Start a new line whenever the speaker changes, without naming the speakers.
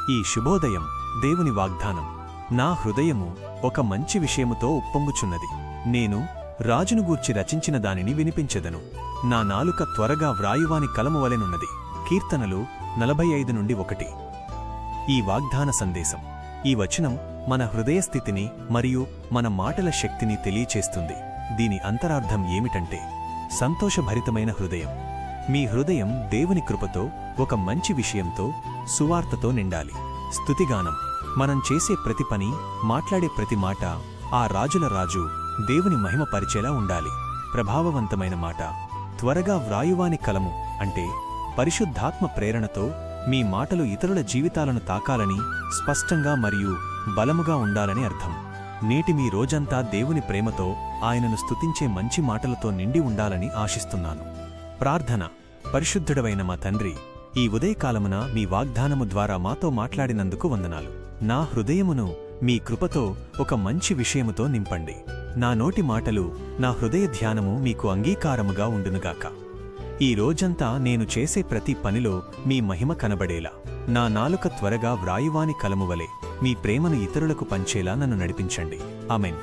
ఈ శుభోదయం దేవుని వాగ్దానం. నా హృదయము ఒక మంచి విషయముతో ఉప్పొంగుచున్నది. నేను రాజును గూర్చి రచించిన దానిని వినిపించెదను. నా నాలుక త్వరగా వ్రాయువాని కలమువలెనున్నది. కీర్తనలు 45:1. ఈ వాగ్దాన సందేశం, ఈ వచనం మన హృదయస్థితిని మరియు మన మాటల శక్తిని తెలియచేస్తుంది. దీని అంతరార్థం ఏమిటంటే, సంతోషభరితమైన హృదయం. మీ హృదయం దేవుని కృపతో, ఒక మంచి విషయంతో, సువార్తతో నిండాలి. స్తుతిగానం. మనం చేసే ప్రతి పని, మాట్లాడే ప్రతి మాట ఆ రాజుల రాజు దేవుని మహిమ పరిచేలా ఉండాలి. ప్రభావవంతమైన మాట. త్వరగా వ్రాయువాని కలము అంటే పరిశుద్ధాత్మ ప్రేరణతో మీ మాటలు ఇతరుల జీవితాలను తాకాలని, స్పష్టంగా మరియు బలముగా ఉండాలని అర్థం. నేటి మీ రోజంతా దేవుని ప్రేమతో, ఆయనను స్తుతించే మంచి మాటలతో నిండి ఉండాలని ఆశిస్తున్నాను. ప్రార్థన. పరిశుద్ధుడవైన మా తండ్రి, ఈ ఉదయకాలమున మీ వాగ్దానము ద్వారా మాతో మాట్లాడినందుకు వందనాలు. నా హృదయమును మీ కృపతో ఒక మంచి విషయముతో నింపండి. నా నోటి మాటలు, నా హృదయ ధ్యానము మీకు అంగీకారముగా ఉండునుగాక. ఈ రోజంతా నేను చేసే ప్రతి పనిలో మీ మహిమ కనబడేలా, నా నాలుక త్వరగా వ్రాయువాని కలమువలే మీ ప్రేమను ఇతరులకు పంచేలా నన్ను నడిపించండి. ఆమేన్.